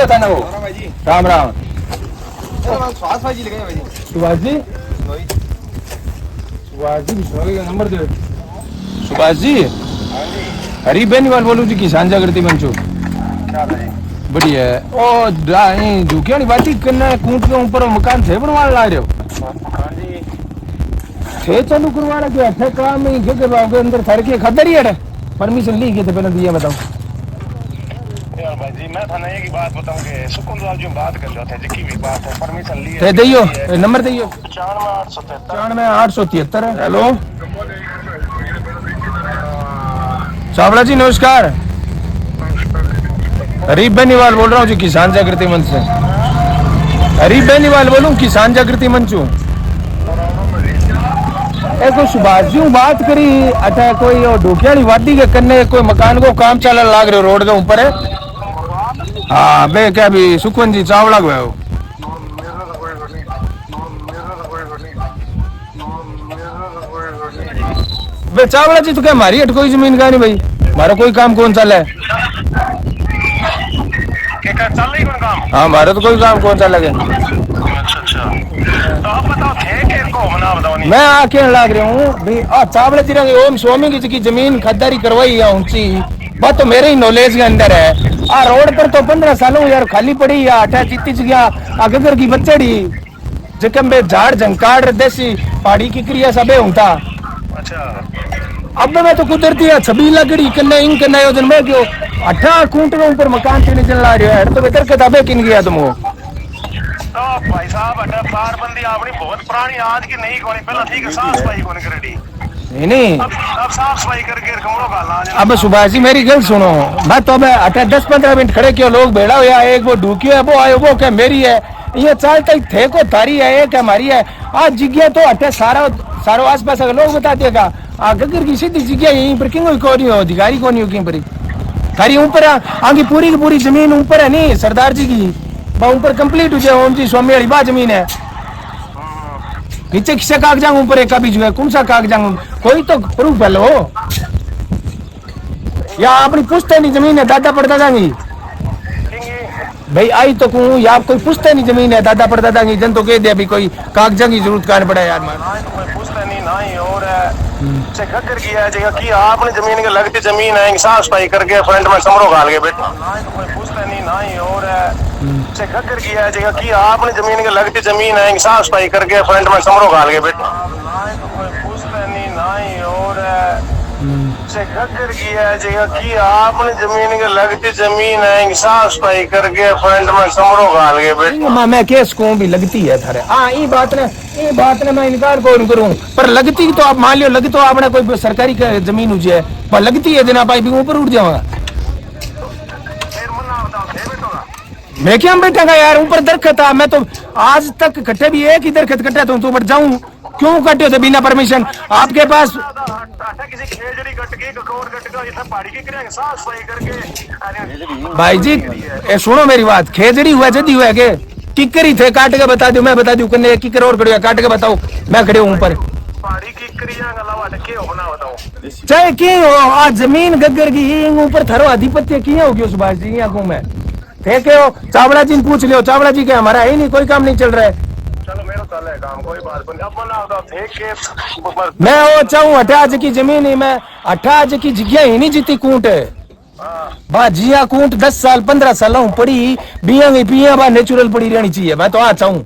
का था ना वो। राम राम। सुभाष जी लगे भाई। सुभाष जी विश्नोई का नंबर दे। सुभाष जी हरी बेनीवाल बोलूं जी किसान जागृति मंच। बढ़िया है। ओ झुकिया नहीं बाती करना कूट के ऊपर मकान थे बनवा ला रहे हो थे चालू करवा रहे थे अच्छा काम ही के अंदर सर के खदर ही है परमिशन ली गई थे पहले दिया बताओ यार भाई जी मैं थाना एक ही बात बताऊं कि सुकून साहब जो बात कर रहे थे जिकी भी बात है परमिशन ली है दियो नंबर दियो 94 है। हेलो चावला जी नमस्कार। हरीफ बेनीवाल बोल रहा हूँ जी किसान जागृति मंच से। हरीफ बेनीवाल बोलूँ किसान जागृति मंच हूँ। कोई सुभाष जी बात करी अच्छा कोई ढोकियाड़ी वाडी के कन्ने कोई मकान को काम चलने लाग रहे रोड के ऊपर है। हाँ बे क्या भी सुखवन जी चावला को है वो। बे चावला जी तो क्या हमारी हट कोई जमीन का नहीं भाई हमारा कोई काम कौन चल है। हाँ हमारा तो कोई काम कौन सा लगे। तो आप बताओ थे को बना बताओ नहीं। मैं आके लाग रहा हूँ भाई चावला जी ने ओम स्वामी की जमीन खरीदारी करवाई है ऊंची बात तो मेरे ही नॉलेज के अंदर है। आ रोड पर तो 15 सालों यार खाली पड़ी या अठा जीती जगह अगर की बच्चड़ी जकम बे झाड़ झंकार देसी पहाड़ी की क्रिया सबे होता। अच्छा अब मैं तो कुदरती है छबी लगड़ी कन्ने इन कन्ने योजन में क्यों 18 कूंट के ऊपर मकान से निकल ला रहा है तो बेहतर किताबें किन गया तुम वो। तो भाई साहब अड्डा पारबंदी आपनी बहुत पुरानी आज की नहीं कोनी पहला ठीक है साफ सफाई कोनी करेडी नहीं अब साफ सफाई करके कमरों का लाज। अब सुभाष जी मेरी गल सुनो मैं तो अब 10-15 मिनट खड़े क्यों लोग बेड़ा हुआ एक वो ढूकियो है वो आयो वो क्या मेरी है ये चालता थे को थारी है एक हमारी है आज जिग्या तो अटे सारो आस पास लोग बता देगा गगर की सीधी जिग्या यहीं पर क्यों कौन हो अधिकारी कौन हो कहीं पर थारी ऊपर आगे पूरी की पूरी जमीन ऊपर है नहीं सरदार जी की ऊपर कंप्लीट हो जाए ओम जी स्वामी वाली बात जमीन है नीचे किसे कागजांग ऊपर एक कभी जो है कौन सा कागजांग कोई तो प्रूफ है लो या अपनी पुश्तैनी जमीन है दादा परदादा की भाई आई तो कहूँ या कोई पुश्तैनी जमीन है दादा परदादा की जन तो कह दे अभी कोई कागजां की जरूरत कान पड़ा यार पुश्तैनी नहीं और से खकर किया जगह की आपने जमीन के लगती जमीन है साफ सफाई करके फ्रंट में कमरों गाल के बेटा पुश्तैनी नहीं और से खकर किया जगह की आपने जमीन के लगती जमीन है साफ सफाई करके फ्रंट में कमरों गाल के बेटा पुश्तैनी नहीं और से खकर किया जगह की आपने जमीन के लगती जमीन है साफ सफाई करके फ्रंट में कमरों गाल के बेटा मैं केस को भी लगती है थारे हाँ ये बात ने मैं इनकार कौन करूं पर लगती तो आप मान लियो लगी तो आपने कोई सरकारी जमीन हुई है पर लगती है जना भाई भी ऊपर उठ जाऊंगा मैं क्या बैठा यार ऊपर दरखत था मैं तो आज तक कट्टे भी एक ही दरखत कट्टा तो ऊपर जाऊं क्यों कटे थे बिना परमिशन आपके पास भाई जी सुनो मेरी बात खेजड़ी हुआ जदी हुआ के किकर ही थे काट के बता दो मैं बता दूं कन्ने किकर और खड़े काट के बताओ मैं खड़े हूं ऊपर चाहे की हो आज जमीन गग्गर की ऊपर थरो अधिपत्य किया होगी सुभाष जी यहाँ को मैं थे के हो चावड़ा जी पूछ लियो चावड़ा जी के हमारा है नहीं कोई काम नहीं चल रहा है। चलो मेरा चल है काम कोई बात नहीं अब बना थे के मैं वो चाहूँ 18 की जमीन ही मैं 18 की जगह ही नहीं जीती कूट बा जिया कूट 10 साल 15 साल पड़ी बिया बा नेचुरल पड़ी रहनी चाहिए मैं तो आ चाहूँ।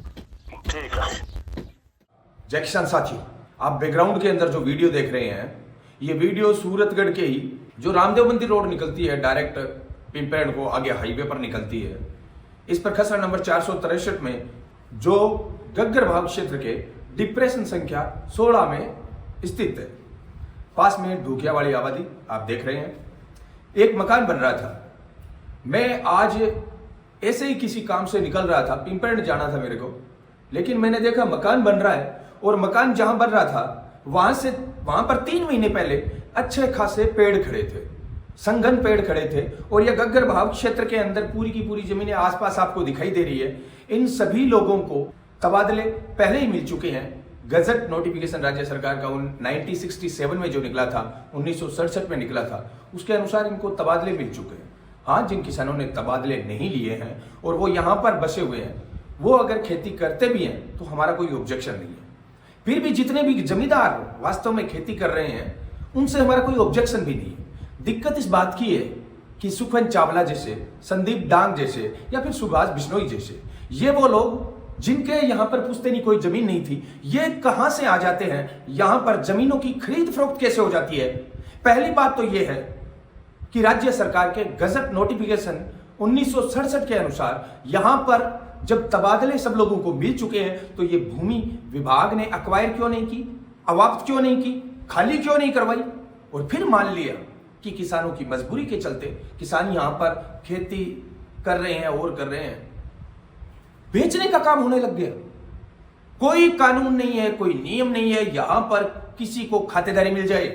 जय किसान साथियों आप बैकग्राउंड के अंदर जो वीडियो देख रहे हैं ये वीडियो सूरतगढ़ के ही जो रामदेव मंदिर रोड निकलती है डायरेक्ट पिंपैड को आगे हाईवे पर निकलती है इस पर खसरा नंबर 463 में जो गग्गर भाग क्षेत्र के डिप्रेशन संख्या 16 में स्थित है पास में ढूकिया वाली आबादी आप देख रहे हैं एक मकान बन रहा था। मैं आज ऐसे ही किसी काम से निकल रहा था पिंपैड जाना था मेरे को लेकिन मैंने देखा मकान बन रहा है और मकान जहां बन रहा था वहां पर 3 महीने पहले अच्छे खासे पेड़ खड़े थे संघन पेड़ खड़े थे और यह गग्गर भाग क्षेत्र के अंदर पूरी की पूरी जमीनें आसपास आपको दिखाई दे रही है। इन सभी लोगों को तबादले पहले ही मिल चुके हैं। गजट नोटिफिकेशन राज्य सरकार का 1967 में जो निकला था 1967 में निकला था उसके अनुसार इनको तबादले मिल चुके हैं। हाँ, जिन किसानों ने तबादले नहीं लिए हैं और वो यहाँ पर बसे हुए हैं, वो अगर खेती करते भी हैं तो हमारा कोई ऑब्जेक्शन नहीं है। फिर भी जितने भी जमींदार वास्तव में खेती कर रहे हैं उनसे हमारा कोई ऑब्जेक्शन भी नहीं है। दिक्कत इस बात की है कि सुखवंत चावला जैसे, संदीप डांग जैसे या फिर सुभाष बिश्नोई जैसे, ये वो लोग जिनके यहां पर पुश्तैनी कोई जमीन नहीं थी, ये कहां से आ जाते हैं, यहां पर जमीनों की खरीद फरोख्त कैसे हो जाती है। पहली बात तो यह है कि राज्य सरकार के गजट नोटिफिकेशन 1967 के अनुसार यहां पर जब तबादले सब लोगों को मिल चुके हैं तो ये भूमि विभाग ने अक्वायर क्यों नहीं की, अवाप्त क्यों नहीं की, खाली क्यों नहीं करवाई। और फिर मान लिया कि किसानों की मजबूरी के चलते किसान यहां पर खेती कर रहे हैं और कर रहे हैं, बेचने का काम होने लग गया। कोई कानून नहीं है, कोई नियम नहीं है यहां पर किसी को खातेदारी मिल जाए,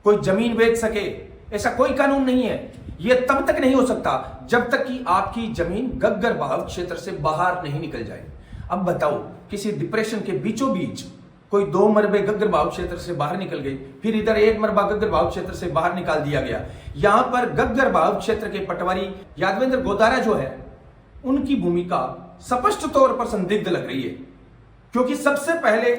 कोई जमीन बेच सके, ऐसा कोई कानून नहीं है। यह तब तक नहीं हो सकता जब तक कि आपकी जमीन गग्गर बहाव क्षेत्र से बाहर नहीं निकल जाए। अब बताओ, किसी डिप्रेशन के बीचों बीच कोई 2 मरबे गग्गर बहाव क्षेत्र से बाहर निकल गई, फिर इधर 1 मरबा गग्गर बहाव क्षेत्र से बाहर निकाल दिया गया। यहां पर गग्गर बहाव क्षेत्र के पटवारी यादवेंद्र गोदारा जो है, उनकी भूमिका स्पष्ट तौर पर संदिग्ध लग रही है, क्योंकि सबसे पहले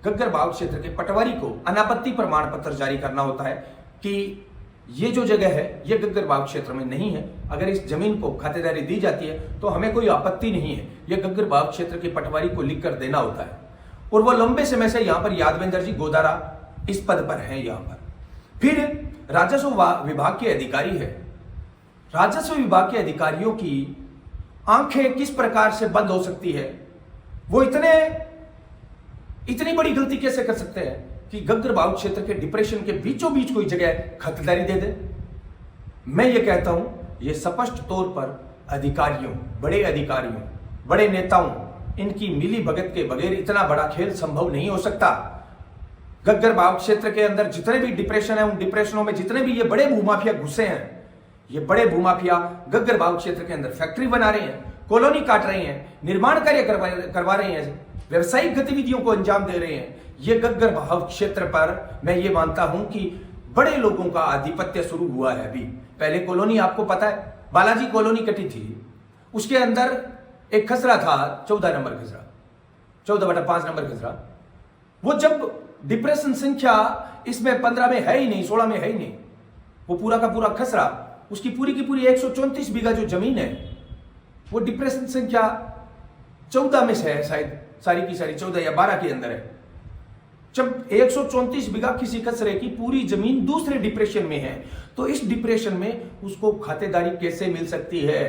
गग्गर बहाव क्षेत्र के पटवारी को अनापत्ति प्रमाण पत्र जारी करना होता है कि ये जो जगह है ये गग्गर बहाव क्षेत्र में नहीं है। अगर इस जमीन को खातेदारी दी जाती है तो हमें कोई आपत्ति नहीं है, ये गग्गर बहाव क्षेत्र के पटवारी को लिख कर देना होता है। और वो लंबे समय से यहां पर यादवेंद्र जी गोदारा इस पद पर हैं यहां पर। फिर राजस्व विभाग के अधिकारी है, राजस्व विभाग के अधिकारियों की आंखें किस प्रकार से बंद हो सकती है, वो इतनी बड़ी गलती कैसे कर सकते हैं कि गग्गर बहाव क्षेत्र के डिप्रेशन के बीचों बीच कोई जगह खातेदारी दे दे। मैं ये कहता हूं, ये स्पष्ट तौर पर अधिकारियों, बड़े नेताओं, इनकी मिली भगत के बगैर इतना बड़ा खेल संभव नहीं हो सकता। गग्गर बहाव क्षेत्र के अंदर जितने भी डिप्रेशन है, उन डिप्रेशनों में जितने भी ये बड़े भूमाफिया घुसे हैं, ये बड़े भूमाफिया गग्गर बहाव क्षेत्र के अंदर फैक्ट्री बना रहे हैं, कॉलोनी काट रहे हैं, निर्माण कार्य करवा रहे हैं, व्यवसायिक गतिविधियों को अंजाम दे रहे हैं। ये गग्गर बहाव क्षेत्र पर मैं ये मानता हूं कि बड़े लोगों का आधिपत्य शुरू हुआ है। अभी पहले कॉलोनी, आपको पता है, बालाजी कॉलोनी कटी थी, उसके अंदर एक खसरा था, 14 नंबर खसरा, 14/5 नंबर खसरा। वो जब डिप्रेशन संख्या इसमें 15 में है ही नहीं, 16 में है ही नहीं, वो पूरा का पूरा खसरा, उसकी पूरी की पूरी 134 बीघा जो जमीन है, वो डिप्रेशन संख्या 14 में से है, शायद सारी की सारी 14 या 12 के अंदर है। जब 134 बीघा किसी खसरे की पूरी जमीन दूसरे डिप्रेशन में है, तो इस डिप्रेशन में उसको खातेदारी कैसे मिल सकती है,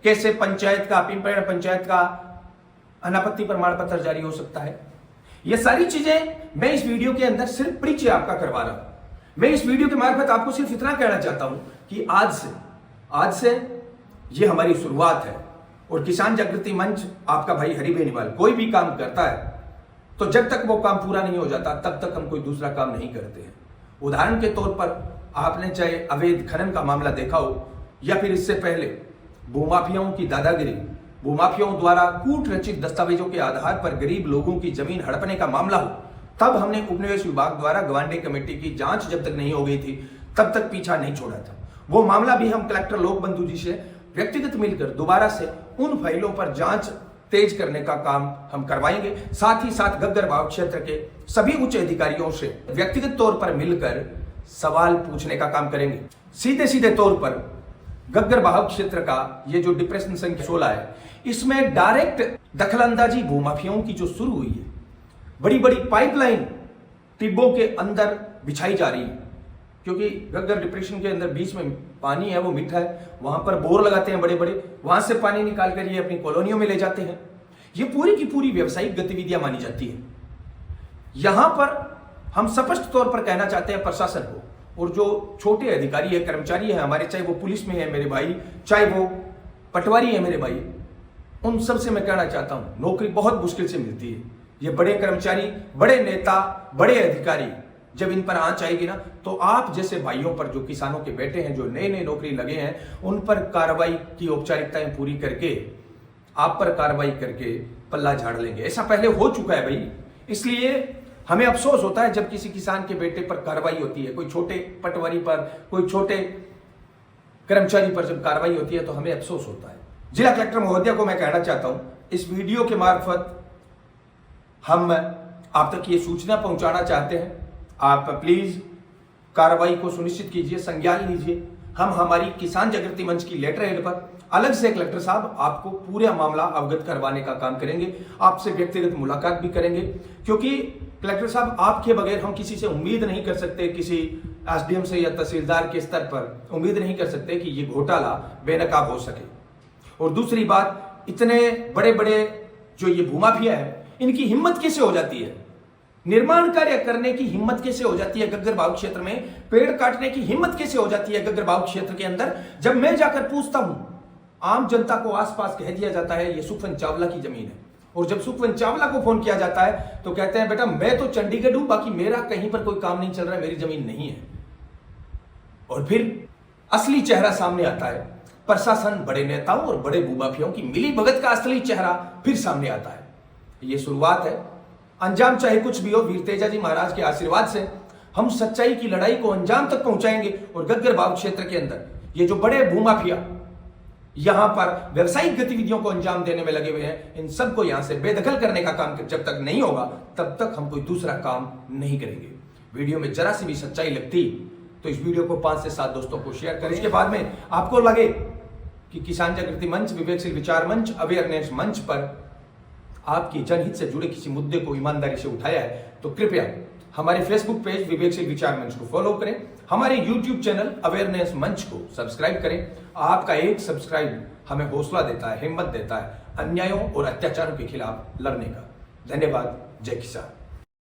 कैसे पंचायत का, पिंपरण पंचायत का अनापत्ति प्रमाण पत्र जारी हो सकता है। ये सारी चीजें मैं इस वीडियो के अंदर सिर्फ परिचय आपका करवा रहा हूं। मैं इस वीडियो के मार्फत आपको सिर्फ इतना कहना चाहता हूं कि आज से ये हमारी शुरुआत है, और किसान जागृति मंच, आपका भाई हरि बेनीवाल, कोई भी काम करता है तो जब तक वो काम पूरा नहीं हो जाता तब तक हम कोई दूसरा काम नहीं करते हैं। उदाहरण के तौर पर आपने चाहे अवैध खनन का मामला देखा हो, या फिर इससे पहले भूमाफियाओं की दादागिरी, भूमाफियाओं द्वारा कूट रचित दस्तावेजों के आधार पर गरीब लोगों की जमीन हड़पने का मामला हो, तब हमने उपनिवेश विभाग द्वारा गवांडे कमेटी की जांच जब तक नहीं हो गई थी तब तक पीछा नहीं छोड़ा था। वो मामला भी हम कलेक्टर लोकबंधु जी से व्यक्तिगत मिलकर दोबारा से उन फाइलों पर जांच तेज करने का काम हम करवाएंगे। साथ ही साथ गग्गर बहाव क्षेत्र के सभी उच्च अधिकारियों से व्यक्तिगत तौर पर मिलकर सवाल पूछने का काम करेंगे। सीधे तौर पर गग्गर बहाव क्षेत्र का ये जो डिप्रेशन संख्या 16 है, इसमें डायरेक्ट दखलंदाजी भूमाफियाओं की जो शुरू हुई है, बड़ी बड़ी पाइपलाइन टिब्बों के अंदर बिछाई जा रही है, क्योंकि गग्गर डिप्रेशन के अंदर बीच में पानी है, वो मीठा है, वहां पर बोर लगाते हैं बड़े बड़े, वहां से पानी निकाल कर ये अपनी कॉलोनियों में ले जाते हैं। ये पूरी की पूरी व्यवसायिक गतिविधियां मानी जाती है। यहां पर हम स्पष्ट तौर पर कहना चाहते हैं प्रशासन को, और जो छोटे अधिकारी है, कर्मचारी है हमारे, चाहे वो पुलिस में है मेरे भाई, चाहे वो पटवारी है मेरे भाई, उन सब से मैं कहना चाहता हूं, नौकरी बहुत मुश्किल से मिलती है। ये बड़े कर्मचारी, बड़े नेता, बड़े अधिकारी जब इन पर आंच आएगी ना, तो आप जैसे भाइयों पर, जो किसानों के बेटे हैं, जो नए नए नौकरी लगे हैं, उन पर कार्रवाई की औपचारिकताएं पूरी करके, आप पर कार्रवाई करके पल्ला झाड़ लेंगे। ऐसा पहले हो चुका है भाई, इसलिए हमें अफसोस होता है जब किसी किसान के बेटे पर कार्रवाई होती है, कोई छोटे पटवारी पर, कोई छोटे कर्मचारी पर जब कार्रवाई होती है तो हमें अफसोस होता है। जिला कलेक्टर महोदया को मैं कहना चाहता हूं, इस वीडियो के मार्फत हम आप तक ये सूचना पहुंचाना चाहते हैं, आप प्लीज कार्रवाई को सुनिश्चित कीजिए, संज्ञान लीजिए। हम हमारी किसान जागृति मंच की लेटर हेड पर अलग से कलेक्टर साहब आपको पूरा मामला अवगत करवाने का काम करेंगे, आपसे व्यक्तिगत मुलाकात भी करेंगे, क्योंकि कलेक्टर साहब आपके बगैर हम किसी से उम्मीद नहीं कर सकते, किसी एसडीएम से या तहसीलदार के स्तर पर उम्मीद नहीं कर सकते कि ये घोटाला बेनकाब हो सके। और दूसरी बात, इतने बड़े बड़े जो ये भूमाफिया है, इनकी हिम्मत कैसे हो जाती है, निर्माण कार्य करने की हिम्मत कैसे हो जाती है गग्गरबाग क्षेत्र में, पेड़ काटने की हिम्मत कैसे हो जाती है गग्गरबाग क्षेत्र के अंदर। जब मैं जाकर पूछता हूं, आम जनता को आसपास कह दिया जाता है ये सुखवंत चावला की जमीन है, और जब सुखवंत चावला को फोन किया जाता है तो कहते हैं बेटा मैं तो चंडीगढ़ हूं, बाकी मेरा कहीं पर कोई काम नहीं चल रहा है, मेरी जमीन नहीं है। और फिर असली चेहरा सामने आता है, प्रशासन, बड़े नेताओं और बड़े भूमाफियाओं की मिली भगत का असली चेहरा फिर सामने आता है। ये शुरुआत है, अंजाम चाहे कुछ भी हो, वीर तेजाजी महाराज के आशीर्वाद से हम सच्चाई की लड़ाई को अंजाम तक पहुंचाएंगे। और गग्गरबाग क्षेत्र के अंदर ये जो बड़े भूमाफिया यहां पर व्यवसायिक गतिविधियों को अंजाम देने में लगे हुए हैं, इन सबको यहां से बेदखल करने का काम जब तक नहीं होगा तब तक हम कोई दूसरा काम नहीं करेंगे। वीडियो में जरा सी भी सच्चाई लगती तो इस वीडियो को 5 से 7 दोस्तों को शेयर करें। इसके बाद में आपको लगे कि किसान जागृति मंच, विवेकशील विचार मंच, अवेयरनेस मंच पर आपकी जनहित से जुड़े किसी मुद्दे को ईमानदारी से उठाया है तो कृपया हमारे फेसबुक पेज विवेकशील विचार मंच को फॉलो करें, हमारे यूट्यूब चैनल अवेयरनेस मंच को सब्सक्राइब करें। आपका एक सब्सक्राइब हमें हौसला देता है, हिम्मत देता है अन्यायों और अत्याचारों के खिलाफ लड़ने का। धन्यवाद। जय किसान।